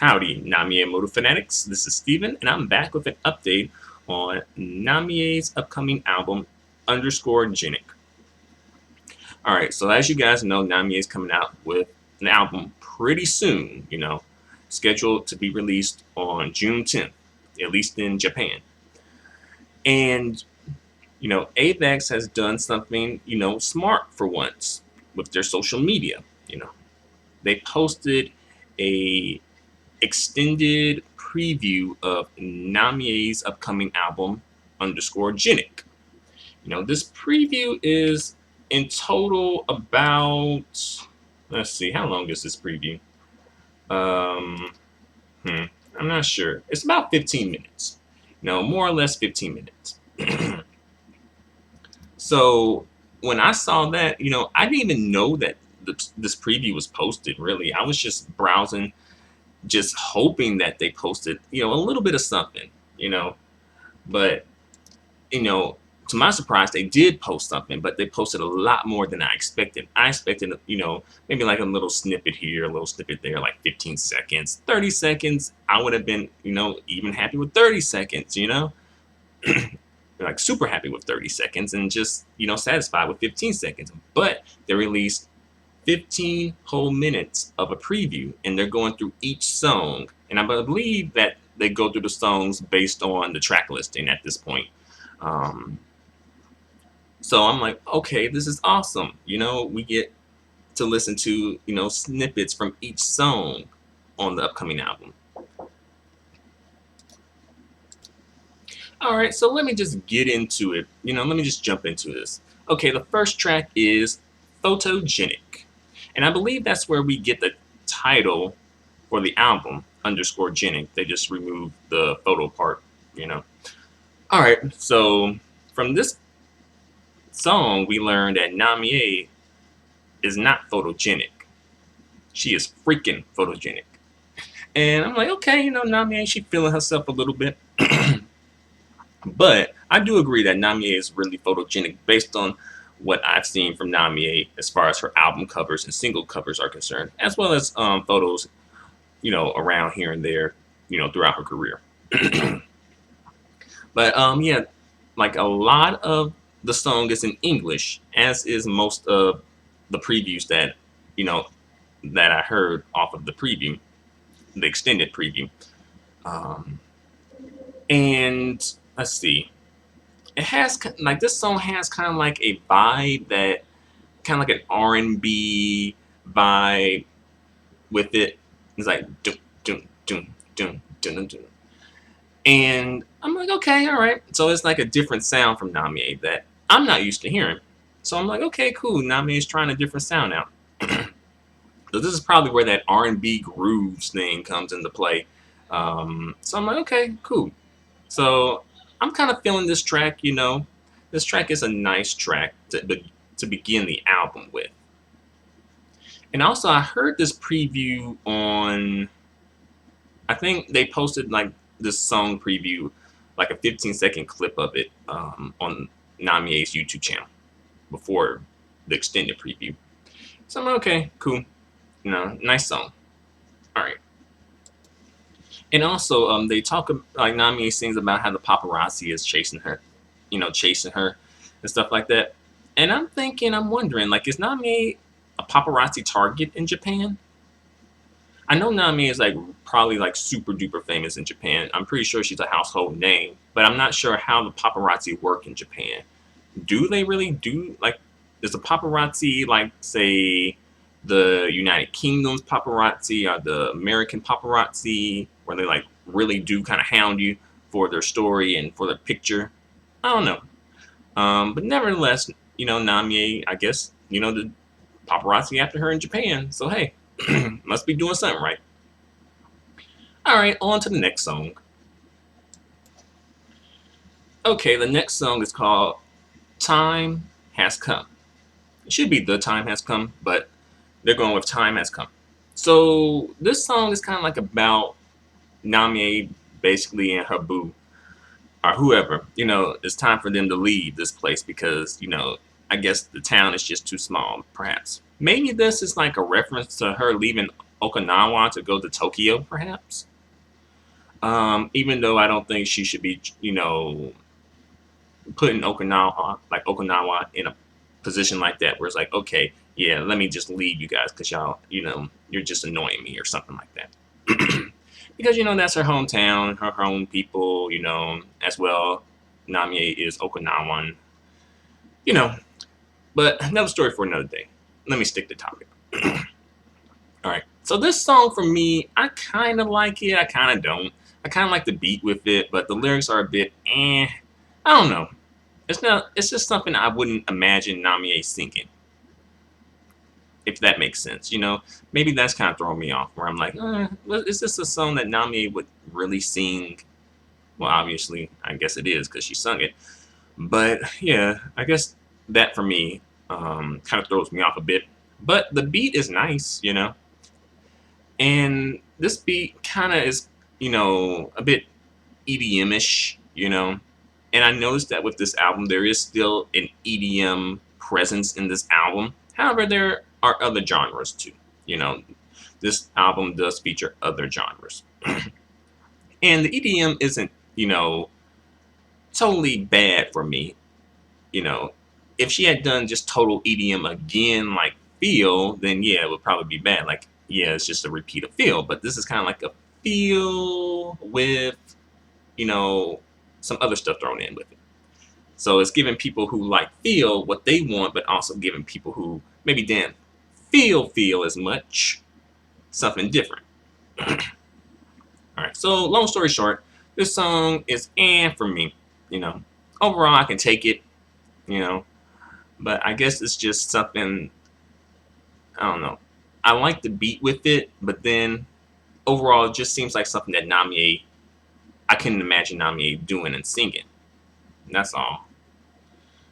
Howdy, Namie Amuro fanatics. This is Steven, and I'm back with an update on Namie's upcoming album, _Genic. Alright, so as you guys know, Namie is coming out with an album pretty soon, scheduled to be released on June 10th, at least in Japan. And, Avex has done something, smart for once with their social media. They posted a extended preview of Namie's upcoming album, _Genic. This preview is in total about, let's see, how long is this preview? Um, I'm not sure. It's about 15 minutes. More or less 15 minutes. So when I saw that, I didn't even know that this preview was posted, really. I was just browsing, just hoping that they posted, a little bit of something, but, to my surprise, they did post something, but they posted a lot more than I expected. I expected, maybe like a little snippet here, a little snippet there, like 15 seconds, 30 seconds. I would have been, even happy with 30 seconds, like super happy with 30 seconds and just, satisfied with 15 seconds. But they released 15 whole minutes of a preview, and they're going through each song. And I believe that they go through the songs based on the track listing at this point. So I'm like, okay, this is awesome. We get to listen to, snippets from each song on the upcoming album. All right, so let me just get into it. Let me just jump into this. Okay, the first track is Photogenic. And I believe that's where we get the title for the album, _Genic. They just removed the photo part, All right, so from this song, we learned that Namie is not photogenic. She is freaking photogenic. And I'm like, okay, Namie, she feeling herself a little bit. But I do agree that Namie is really photogenic based on what I've seen from Namie as far as her album covers and single covers are concerned, as well as photos, around here and there, throughout her career. But yeah, like a lot of the song is in English, as is most of the previews that, that I heard off of the preview, the extended preview. And let's see. It has like this song has kind of like a vibe that kind of like an R&B vibe with it. It's like dum dum dum dum dum dum. And I'm like, okay, all right. So it's like a different sound from Namie that I'm not used to hearing. So I'm like, okay, cool. Namie is trying a different sound out. So this is probably where that R&B grooves thing comes into play. So I'm like, okay, cool. So I'm kind of feeling this track, This track is a nice track to begin the album with. And also, I heard this preview on, I think they posted like this song preview, like a 15-second clip of it on Namie's YouTube channel before the extended preview. So I'm like, okay, cool. Nice song. All right. And also, they talk like Namie sings about how the paparazzi is chasing her, and stuff like that. And I'm wondering, like, is Namie a paparazzi target in Japan? I know Namie is like probably like super duper famous in Japan. I'm pretty sure she's a household name, but I'm not sure how the paparazzi work in Japan. Do they really do like? Does the paparazzi like say the United Kingdom's paparazzi or the American paparazzi, where they like really do kind of hound you for their story and for their picture? I don't know. But nevertheless, Namie, I guess, the paparazzi after her in Japan. So hey, must be doing something right. All right, on to the next song. Okay, the next song is called Time Has Come. It should be The Time Has Come, but they're going with Time Has Come. So this song is kind of like about Namie basically and her boo or whoever. It's time for them to leave this place because, I guess the town is just too small, perhaps. Maybe this is like a reference to her leaving Okinawa to go to Tokyo, perhaps. Even though I don't think she should be, putting Okinawa in a position like that, where it's like, okay, yeah, let me just leave you guys because y'all, you're just annoying me or something like that. Because that's her hometown, her own people, as well. Namie is Okinawan, you know. But another story for another day. Let me stick to topic. All right. So this song for me, I kind of like it. I kind of don't. I kind of like the beat with it, but the lyrics are a bit eh. I don't know. It's not. It's just something I wouldn't imagine Namie singing, if that makes sense. Maybe that's kind of throwing me off. Where I'm like, is this a song that Namie would really sing? Well, obviously, I guess it is because she sung it. But yeah, I guess that for me kind of throws me off a bit. But the beat is nice. And this beat kind of is, a bit EDM-ish. And I noticed that with this album, there is still an EDM presence in this album. However, there are other genres too. You know, this album does feature other genres. And the EDM isn't, totally bad for me. You know, if she had done just total EDM again, like Feel, then yeah, it would probably be bad. Like, yeah, it's just a repeat of Feel, but this is kind of like a Feel with, you know, some other stuff thrown in with it. So it's giving people who like Feel what they want, but also giving people who maybe didn't feel as much something different. All right. So long story short, this song is for me. You know, overall I can take it. You know, but I guess it's just something. I don't know. I like the beat with it, but then overall it just seems like something that Namie. I couldn't imagine Namie doing and singing. And that's all.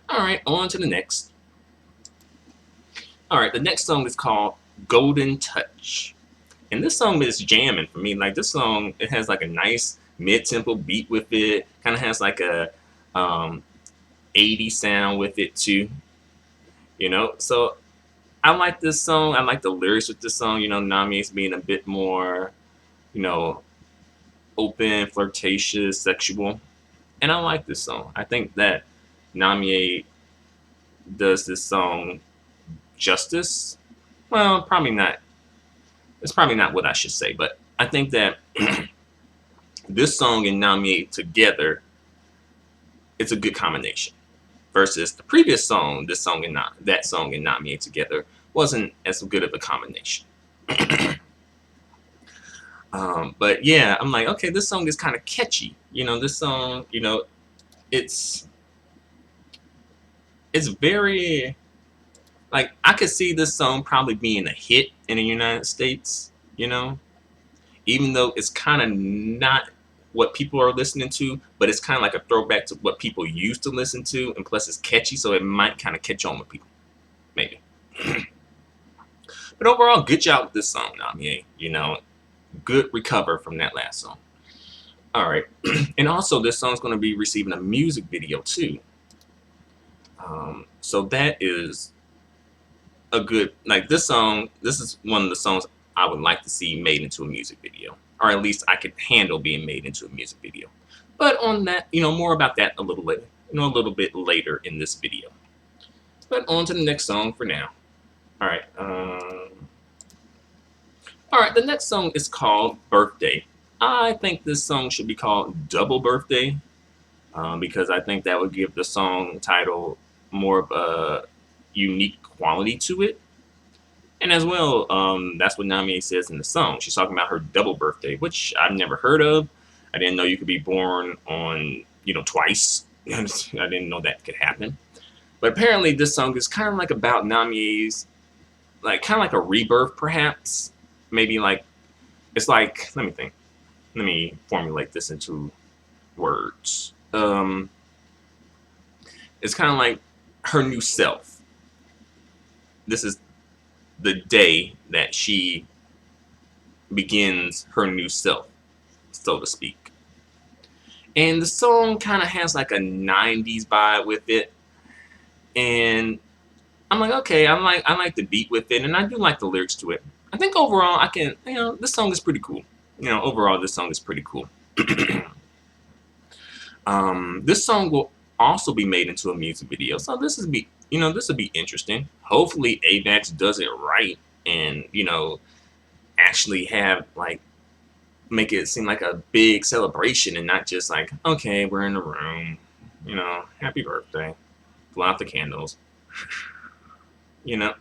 All right, on to the next. All right, the next song is called Golden Touch. And this song is jamming for me. Like this song, it has like a nice mid-tempo beat with it. Kind of has like a 80 sound with it too. So I like this song. I like the lyrics with this song. Namie's being a bit more, you know, open, flirtatious, sexual. And I like this song. I think that Namie does this song justice. Well, probably not. It's probably not what I should say, but I think that this song and Namie together, it's a good combination. Versus the previous song, this song and not that song and Namie together wasn't as good of a combination. But yeah, I'm like, okay, this song is kind of catchy. This song, it's very like I could see this song probably being a hit in the United States. Even though it's kind of not what people are listening to, but it's kind of like a throwback to what people used to listen to, and plus it's catchy, so it might kind of catch on with people, maybe. But overall, good job with this song, Namie. Good recover from that last song. All right, and also this song's going to be receiving a music video too. So that is a good this song. This is one of the songs I would like to see made into a music video, or at least I could handle being made into a music video. But on that, more about that a little later, a little bit later in this video. But on to the next song for now. All right. All right. The next song is called Birthday. I think this song should be called Double Birthday because I think that would give the song title more of a unique quality to it. And as well, that's what Namie says in the song. She's talking about her double birthday, which I've never heard of. I didn't know you could be born on, twice. I didn't know that could happen. But apparently this song is kind of like about Namie's, kind of like a rebirth, perhaps. Maybe it's like, let me think. Let me formulate this into words. It's kind of like her new self. This is the day that she begins her new self, so to speak. And the song kind of has like a 90s vibe with it. And I'm like, okay, I like the beat with it, and I do like the lyrics to it. I think overall I can, this song is pretty cool. Overall this song is pretty cool. This song will also be made into a music video, so this will be interesting. Hopefully Avax does it right, and actually have like make it seem like a big celebration and not just like, okay, we're in the room, happy birthday, blow out the candles, you know.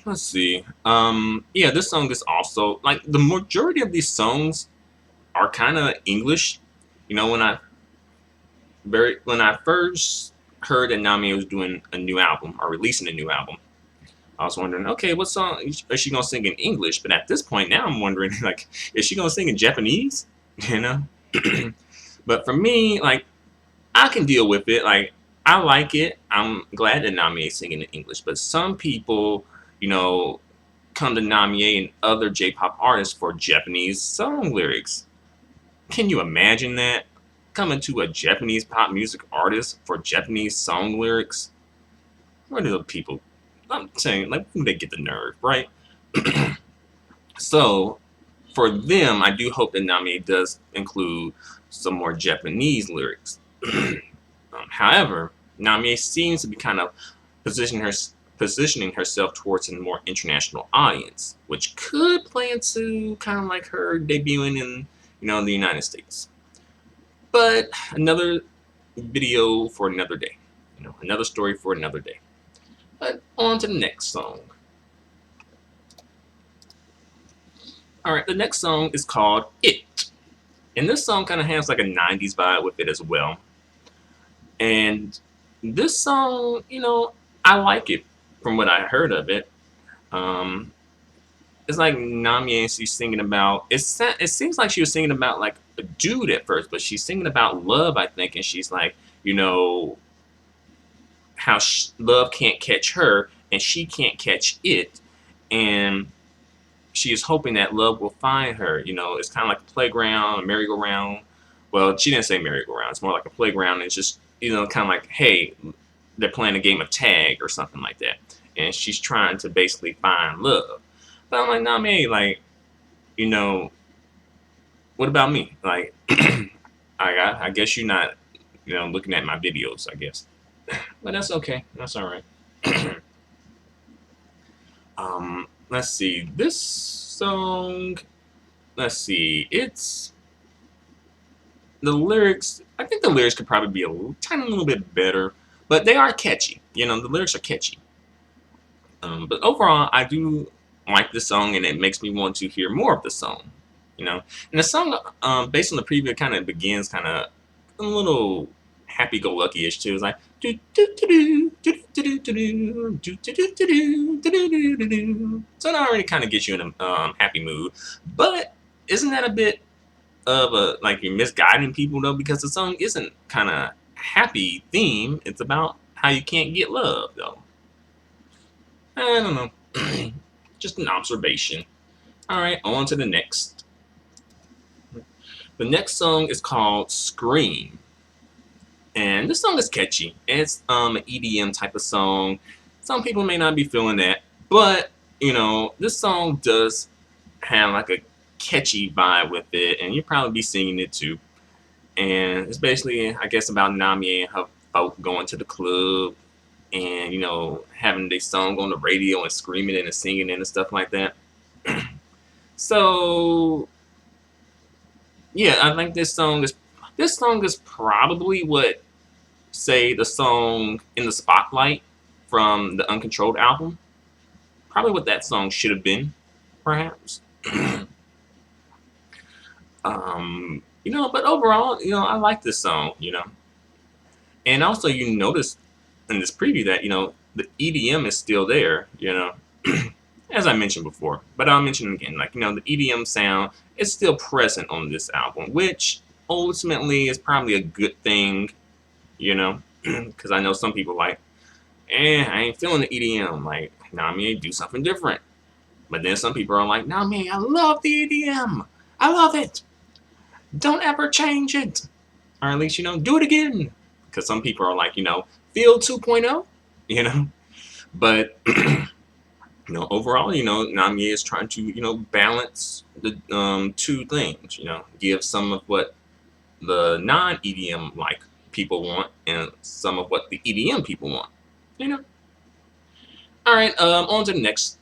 Let's see. Yeah, this song is also like the majority of these songs are kind of English. When I first heard that Namie was doing a new album or releasing a new album, I was wondering, okay, what song is she gonna sing in English? But at this point now, I'm wondering, like, is she gonna sing in Japanese? You know. But for me, like, I can deal with it. Like, I like it. I'm glad that Namie is singing in English. But some people, come to Namie and other J-pop artists for Japanese song lyrics. Can you imagine that? Coming to a Japanese pop music artist for Japanese song lyrics? Where do the people? I'm saying, like, they get the nerve, right? So, for them, I do hope that Namie does include some more Japanese lyrics. However, Namie seems to be kind of positioning herself towards a more international audience, which could play into kind of like her debuting in, the United States. But another video for another day. Another story for another day. But on to the next song. Alright, the next song is called It. And this song kind of has like a 90s vibe with it as well. And this song, I like it from what I heard of it. It's like Namie, and she's singing about, it seems like she was singing about like a dude at first, but she's singing about love, I think, and she's like, how love can't catch her and she can't catch it, and she is hoping that love will find her. It's kind of like a playground, a merry-go-round. Well, she didn't say merry-go-round. It's more like a playground. It's just, kind of like, hey, they're playing a game of tag or something like that. And she's trying to basically find love. But I'm like, nah, man, like, what about me? Like, I guess you're not, looking at my videos, I guess. But that's okay. That's all right. Let's see. This song, let's see. It's the lyrics. I think the lyrics could probably be a tiny little bit better, but they are catchy. The lyrics are catchy. But overall, I do like this song, and it makes me want to hear more of the song. And the song, based on the preview, kind of begins kind of a little happy-go-lucky-ish too. It's like so it already kind of gets you in a happy mood. But isn't that a bit of a like you're misguiding people though? Because the song isn't kind of happy theme. It's about how you can't get love though. I don't know. Just an observation. All right, on to the next. The next song is called Scream. And this song is catchy. It's an EDM type of song. Some people may not be feeling that, but this song does have like a catchy vibe with it, and you'll probably be singing it too. And it's basically, I guess, about Namie and her folk going to the club and having their song on the radio and screaming it and singing it and stuff like that. So yeah, I think this song is probably what, say, the song In the Spotlight from the Uncontrolled album. Probably what that song should have been, perhaps. But overall, I like this song, And also, you notice in this preview that, the EDM is still there, as I mentioned before. But I'll mention it again, like, the EDM sound is still present on this album, which ultimately is probably a good thing, because I know some people like, I ain't feeling the EDM. Like, Namie, do something different. But then some people are like, Namie, I love the EDM. I love it. Don't ever change it. Or at least, do it again. Because some people are like, Field 2.0, But overall, Namie is trying to balance the two things. Give some of what the non EDM like people want and some of what the EDM people want. You know. All right. On to the next.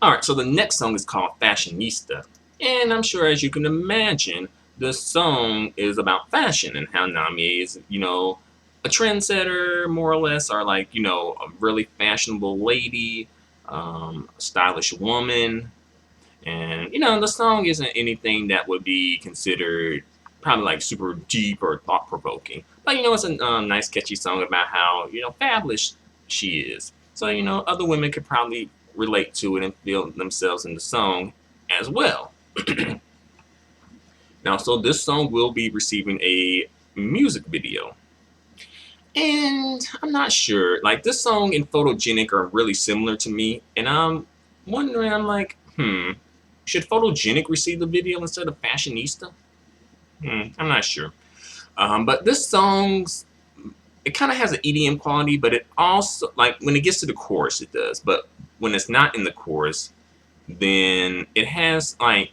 All right. So the next song is called Fashionista, and I'm sure, as you can imagine, the song is about fashion and how Namie is, a trendsetter, more or less, or like, a really fashionable lady, a stylish woman. And, the song isn't anything that would be considered probably like super deep or thought provoking. But, it's a nice, catchy song about how, fabulous she is. So, other women could probably relate to it and feel themselves in the song as well. Now, so this song will be receiving a music video. And I'm not sure. Like, this song and Photogenic are really similar to me. And I'm wondering, I'm like, should Photogenic receive the video instead of Fashionista? I'm not sure. But this song's, it kind of has an EDM quality, but it also, like, when it gets to the chorus, it does. But when it's not in the chorus, then it has, like,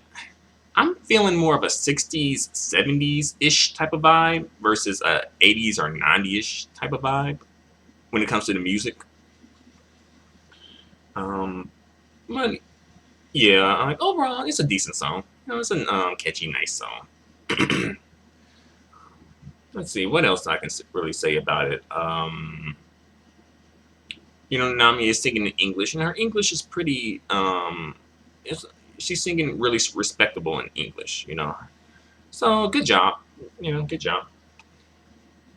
I'm feeling more of a 60s, 70s-ish type of vibe versus a 80s or 90s-ish type of vibe when it comes to the music. But yeah, like overall, it's a decent song. It's a catchy, nice song. Let's see what else I can really say about it. Nami is singing in English, and her English is pretty. She's singing really respectable in English. So good job. Good job.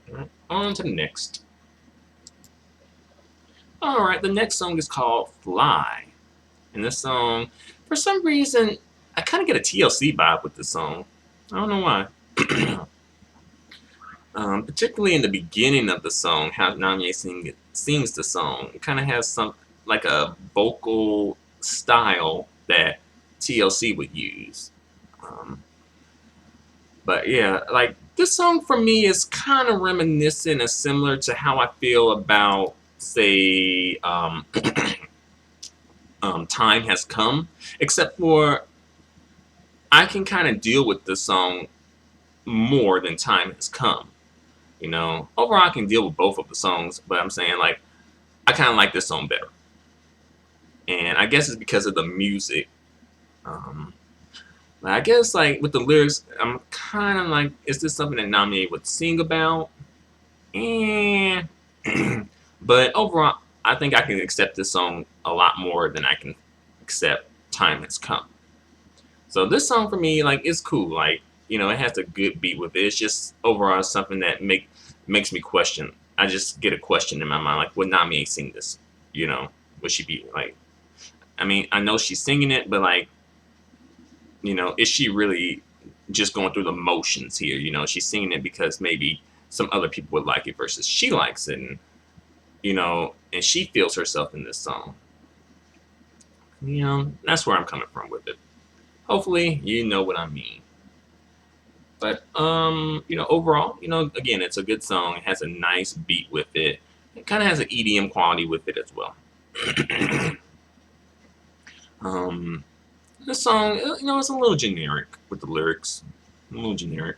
All right, on to the next. All right, the next song is called "Fly," and this song, for some reason, I kind of get a TLC vibe with this song. I don't know why. Particularly in the beginning of the song, how Namie sings the song. It kind of has some, like a vocal style that TLC would use. But yeah, like this song for me is kind of reminiscent and similar to how I feel about, say, Time Has Come, except for I can kind of deal with this song more than Time Has Come. Overall, I can deal with both of the songs, but I'm saying, like, I kind of like this song better. And I guess it's because of the music. But I guess, like, with the lyrics, I'm kind of like, is this something that Namie would sing about? And but overall, I think I can accept this song a lot more than I can accept Time Has Come. So this song for me, like, is cool. Like, it has a good beat with it. It's just overall something that makes me question. I just get a question in my mind, like, would Namie sing this? Would she be like? I mean, I know she's singing it, but like, is she really just going through the motions here? She's singing it because maybe some other people would like it versus she likes it, and she feels herself in this song. That's where I'm coming from with it. Hopefully, you know what I mean. But overall, again, it's a good song. It has a nice beat with it. It kind of has an EDM quality with it as well. The song, it's a little generic with the lyrics. A little generic.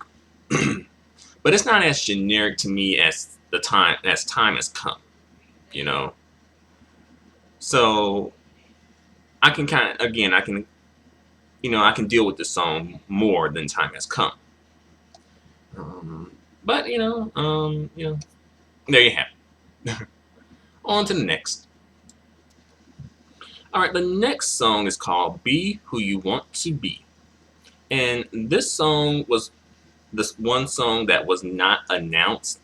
But it's not as generic to me as time has come. So I can kind of, again, I can deal with the song more than Time Has Come. But there you have it. On to the next. All right, the next song is called "Be Who You Want to Be," and this song was this one song that was not announced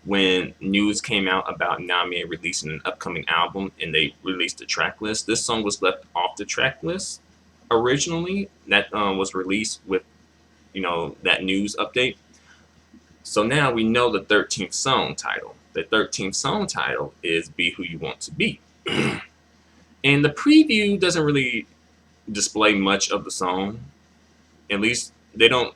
when news came out about Namie releasing an upcoming album, and they released the track list. This song was left off the track list originally. That was released with that news update. So now we know the 13th song title. The 13th song title is "Be Who You Want to Be." And the preview doesn't really display much of the song. At least they don't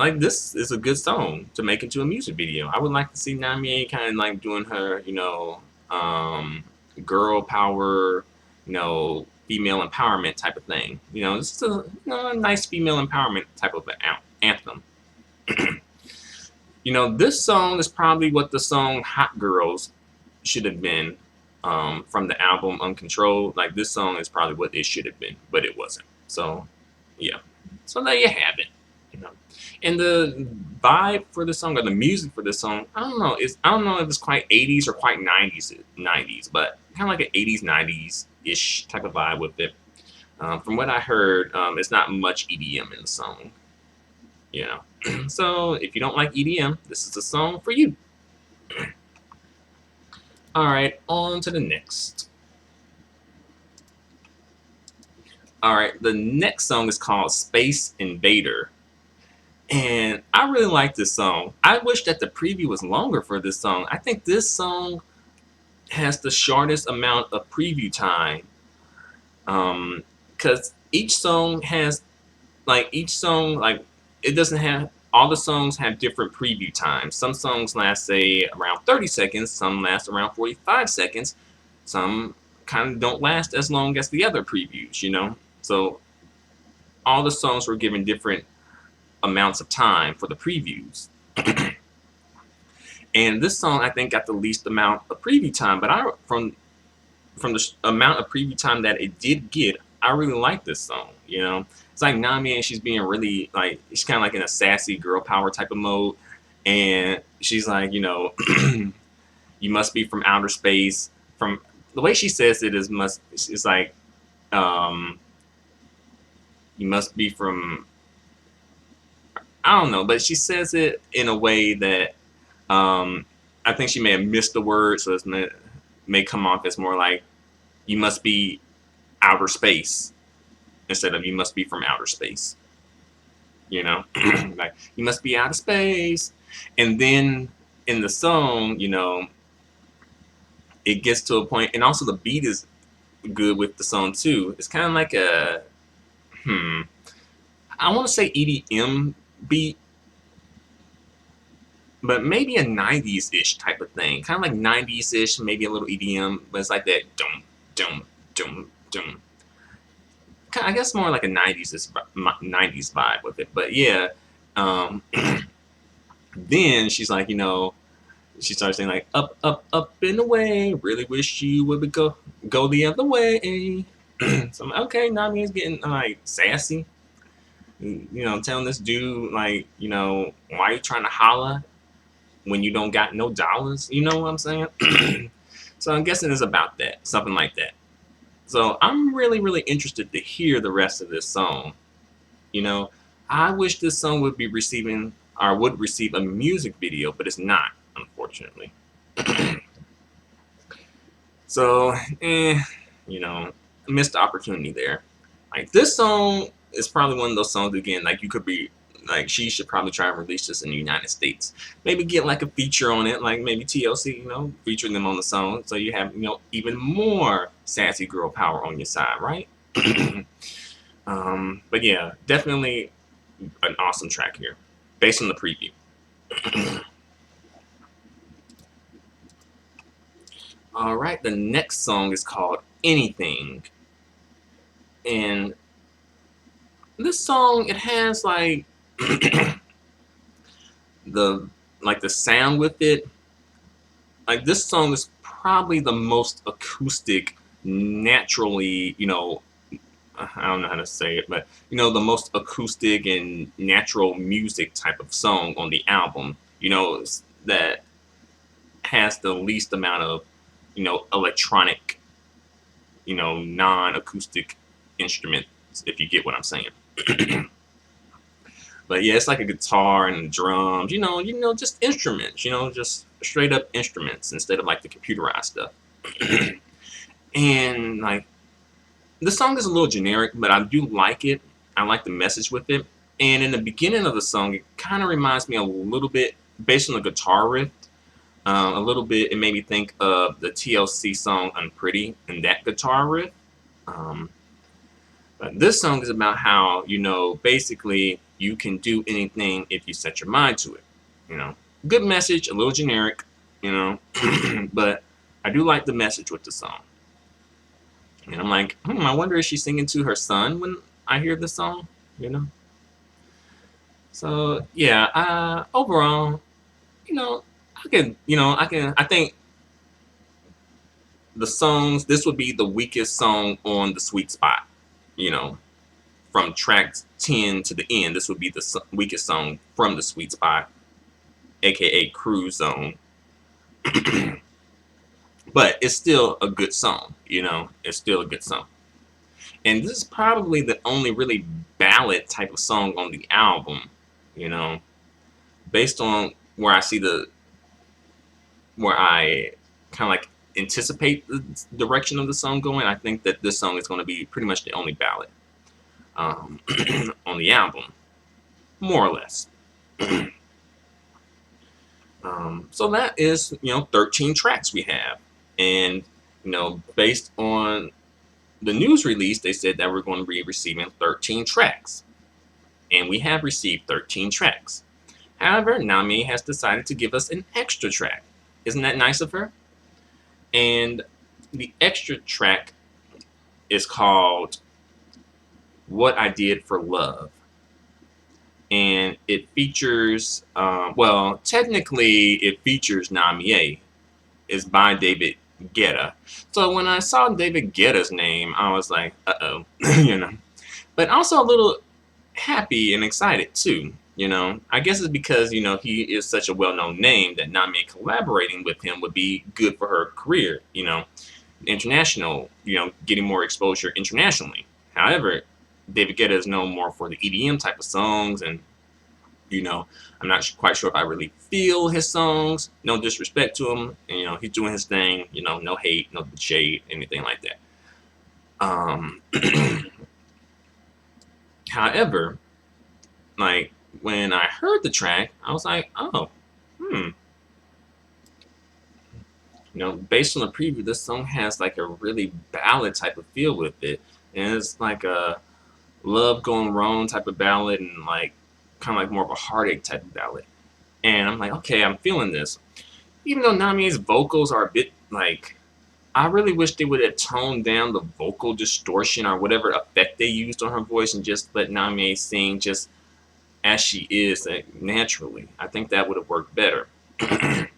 like this is a good song to make into a music video. I would like to see Namie kind of like doing her, um, girl power, female empowerment type of thing. This is a nice female empowerment type of anthem. This song is probably what the song "Hot Girls" should have been, from the album Uncontrolled. Like this song is probably what it should have been, but it wasn't. So, yeah. So there you have it. You know, and the vibe for the song or the music for this song, I don't know. I don't know if it's quite 80s or quite 90s, but kind of like an 80s 90s ish type of vibe with it. From what I heard, it's not much EDM in the song. So if you don't like EDM, this is the song for you. All right, on to the next. All right, the next song is called Space Invader. And I really like this song. I wish that the preview was longer for this song. I think this song has the shortest amount of preview time. Because each song, it doesn't have, all the songs have different preview times. Some songs last, say, around 30 seconds. Some last around 45 seconds. Some kind of don't last as long as the other previews. So all the songs were given different amounts of time for the previews. And this song, I think, got the least amount of preview time. But from the amount of preview time that it did get, I really like this song. It's like Namie, and she's being really she's kind of like in a sassy girl power type of mode, and she's like, you must be from outer space. From the way she says it it's like, you must be from, I don't know, but she says it in a way that I think she may have missed the word, so it may come off as more like you must be outer space instead of you must be from outer space. Like you must be outer space. And then in the song, it gets to a point, and also the beat is good with the song too. It's kind of like I want to say EDM beat, but maybe a 90s-ish type of thing. Kind of like 90s-ish, maybe a little EDM, but it's like that dum, dum, dum, dum. I guess more like a 90s vibe with it. But yeah, then she's like, she starts saying like, up, up, up and away. Really wish you would go the other way. So I'm like, okay, Namie is getting like sassy. Telling this dude like, why are you trying to holla when you don't got no dollars? You know what I'm saying? So I'm guessing it's about that, something like that. So I'm really, really interested to hear the rest of this song. I wish this song would receive a music video, but it's not, unfortunately. So, missed opportunity there. Like this song is probably one of those songs again, like you could be like, she should probably try and release this in the United States. Maybe get like a feature on it, like maybe TLC, featuring them on the song, so you have, even more sassy girl power on your side, right? But yeah, definitely an awesome track here, based on the preview. All right, the next song is called Anything. And this song, it has like the sound with it. Like this song is probably the most acoustic, naturally, I don't know how to say it, but the most acoustic and natural music type of song on the album. That has the least amount of, electronic, non-acoustic instruments, if you get what I'm saying. But yeah, it's like a guitar and drums, just instruments, just straight up instruments instead of like the computerized stuff. And like, the song is a little generic, but I do like it. I like the message with it. And in the beginning of the song, it kind of reminds me a little bit, based on the guitar riff, a little bit, it made me think of the TLC song Unpretty and that guitar riff. But But this song is about how, basically you can do anything if you set your mind to it. Good message, a little generic, you know, but I do like the message with the song. And I'm like, I wonder if she's singing to her son when I hear this song, you know? So, yeah, overall, I think this would be the weakest song on the sweet spot, you know, from track 10 to the end. This would be the weakest song from the sweet spot, aka cruise zone. But it's still a good song, it's still a good song. And this is probably the only really ballad type of song on the album, you know, based on where I kind of like anticipate the direction of the song going. I think that this song is going to be pretty much the only ballad on the album, more or less. So that is, 13 tracks we have. And, based on the news release, they said that we're going to be receiving 13 tracks. And we have received 13 tracks. However, Namie has decided to give us an extra track. Isn't that nice of her? And the extra track is called What I Did for Love. And it features, technically it features Namie. It's by David Guetta. So when I saw David Guetta's name, I was like, uh-oh, But also a little happy and excited too, I guess it's because, he is such a well-known name that Namie collaborating with him would be good for her career, international, getting more exposure internationally. However, David Guetta is known more for the EDM type of songs, and I'm not quite sure if I really feel his songs. No disrespect to him, and he's doing his thing. No hate, no shade, anything like that. However, like when I heard the track, I was like, oh, based on the preview, this song has like a really ballad type of feel with it, and it's like a love gone wrong type of ballad, and like kind of like more of a heartache type of ballad. And I'm like, okay, I'm feeling this. Even though Namie's vocals are a bit like, I really wish they would have toned down the vocal distortion or whatever effect they used on her voice and just let Namie sing just as she is, like, naturally. I think that would have worked better. But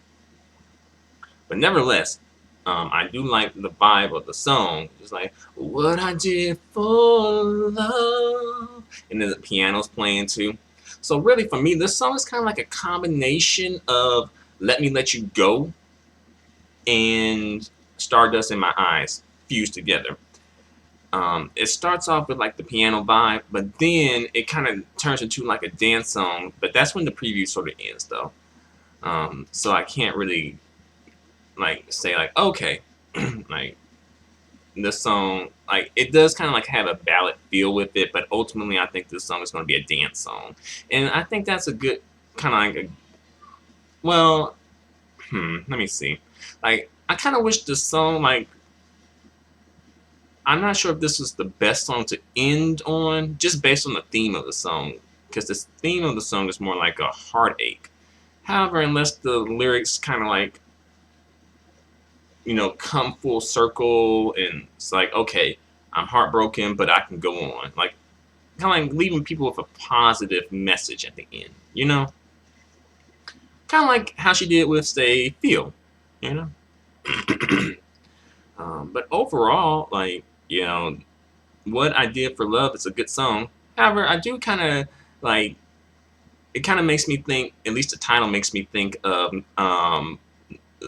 nevertheless, I do like the vibe of the song. Just like, what I did for love. And then the piano's playing too. So really, for me, this song is kind of like a combination of Let Me Let You Go and Stardust in My Eyes fused together. It starts off with like the piano vibe, but then it kind of turns into like a dance song. But that's when the preview sort of ends, though. So I can't really like say like, okay, like this song, like it does kind of like have a ballad feel with it, but ultimately I think this song is going to be a dance song, and I think that's a good kind of like let me see, like I kind of wish the song, like I'm not sure if this was the best song to end on, just based on the theme of the song, because the theme of the song is more like a heartache. However, unless the lyrics kind of like come full circle, and it's like, okay, I'm heartbroken, but I can go on. Like, kind of like leaving people with a positive message at the end, Kind of like how she did with, say, Feel, But overall, like, What I Did for Love is a good song. However, I do kind of like, it kind of makes me think, at least the title makes me think of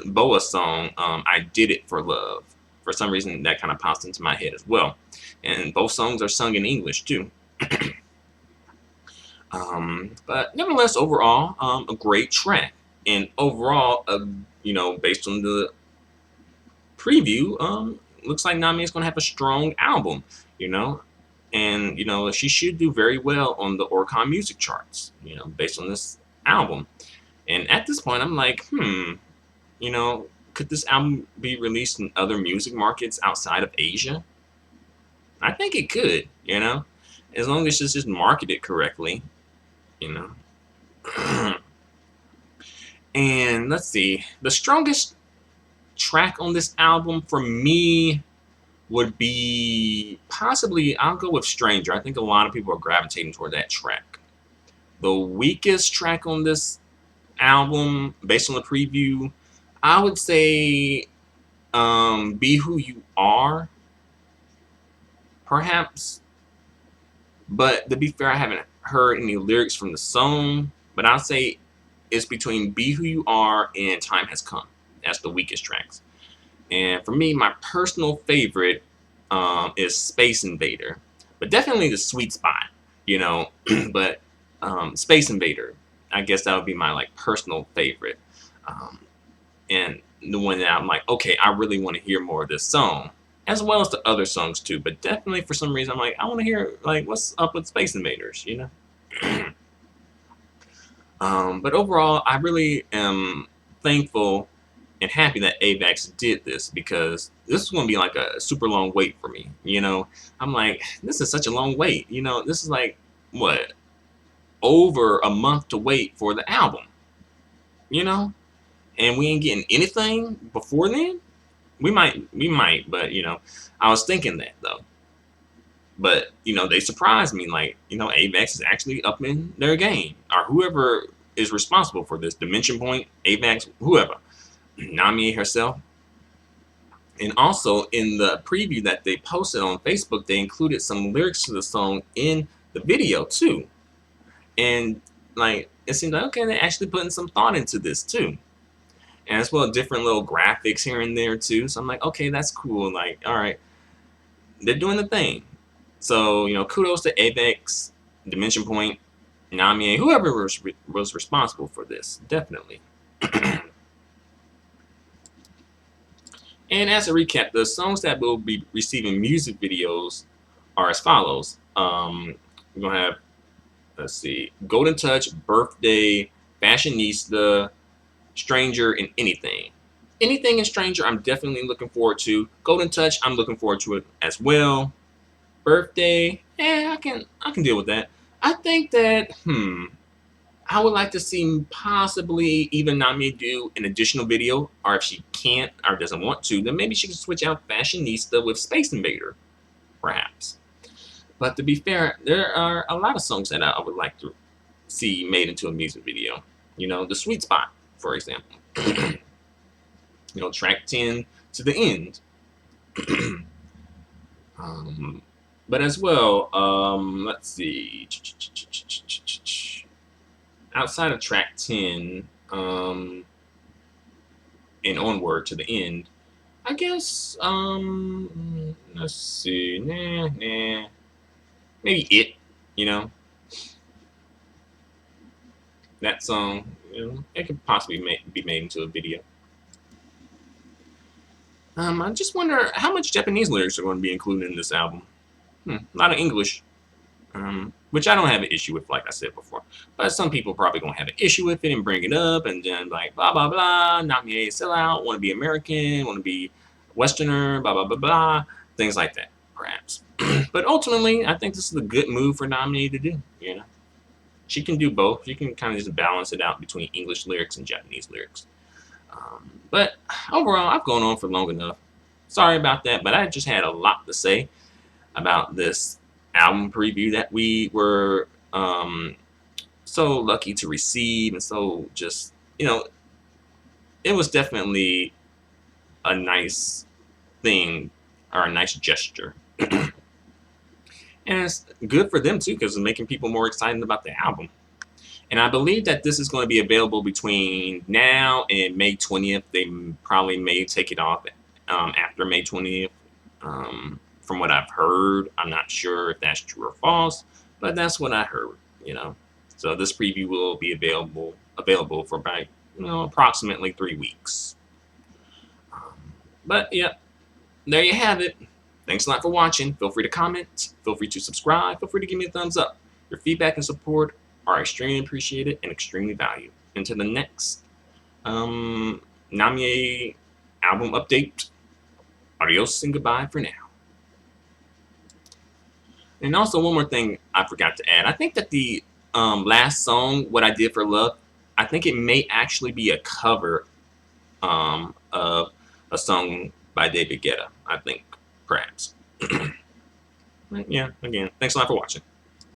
Boa's song, I Did It for Love. For some reason, that kind of pops into my head as well. And both songs are sung in English, too. But nevertheless, overall, a great track. And overall, based on the preview, looks like Namie is going to have a strong album, And, she should do very well on the Oricon music charts, based on this album. And at this point, I'm like, could this album be released in other music markets outside of Asia? I think it could, as long as it's just marketed correctly, you know. And let's see, the strongest track on this album for me would be possibly, I'll go with Stranger. I think a lot of people are gravitating toward that track. The weakest track on this album, based on the preview, I would say Be Who You Are, perhaps. But to be fair, I haven't heard any lyrics from the song. But I'll say it's between Be Who You Are and Time Has Come. That's the weakest tracks. And for me, my personal favorite is Space Invader. But definitely the sweet spot, you know. But Space Invader, I guess that would be my like personal favorite. Um, and the one that I'm like, okay, I really want to hear more of this song, as well as the other songs too. But definitely for some reason, I'm like, I want to hear like what's up with Space Invaders, you know. But overall, I really am thankful and happy that AVAX did this, because this is going to be like a super long wait for me. I'm like, this is such a long wait. This is like what, over a month to wait for the album. You know, and we ain't getting anything before then. We might, but I was thinking that though. But they surprised me. Like AVAX is actually up in their game, or whoever is responsible for this. Dimension Point, AVAX, whoever, Namie herself. And also in the preview that they posted on Facebook, they included some lyrics to the song in the video too. And like it seems like, okay, they're actually putting some thought into this too. And as well, different little graphics here and there too. So I'm like, okay, that's cool. Like, all right, they're doing the thing. So kudos to AVAX, Dimension Point, Namie, whoever was responsible for this, definitely. And as a recap, the songs that will be receiving music videos are as follows. We're gonna have, let's see, Golden Touch, Birthday, Fashionista, Stranger, and Anything. Anything in Stranger, I'm definitely looking forward to. Golden Touch, I'm looking forward to it as well. Birthday, I can deal with that. I think that I would like to see possibly even Namie do an additional video, or if she can't or doesn't want to, then maybe she can switch out Fashionista with Space Invader, perhaps. But to be fair, there are a lot of songs that I would like to see made into a music video. The Sweet Spot, for example. Track 10 to the end. But as well, let's see. Outside of track 10, and onward to the end, I guess, let's see, maybe It, that song, it could possibly be made into a video. I just wonder how much Japanese lyrics are going to be included in this album. A lot of English, which I don't have an issue with, like I said before. But some people probably going to have an issue with it and bring it up, and then like, blah, blah, blah, Namie a sellout, want to be American, want to be Westerner, blah, blah, blah, blah, things like that, perhaps. But ultimately, I think this is a good move for Namie to do, She can do both. She can kind of just balance it out between English lyrics and Japanese lyrics. But overall, I've gone on for long enough. Sorry about that, but I just had a lot to say about this album preview that we were so lucky to receive, and so just, it was definitely a nice thing, or a nice gesture. And it's good for them too, because it's making people more excited about the album. And I believe that this is going to be available between now and May 20th. They probably may take it off after May 20th. From what I've heard, I'm not sure if that's true or false, but that's what I heard, So this preview will be available for about, approximately 3 weeks. But yeah, there you have it. Thanks a lot for watching. Feel free to comment. Feel free to subscribe. Feel free to give me a thumbs up. Your feedback and support are extremely appreciated and extremely valued. Until the next Namie album update, adios and goodbye for now. And also one more thing I forgot to add. I think that the last song, "What I Did for Love," I think it may actually be a cover of a song by David Guetta. I think perhaps. Yeah. Again, thanks a lot for watching.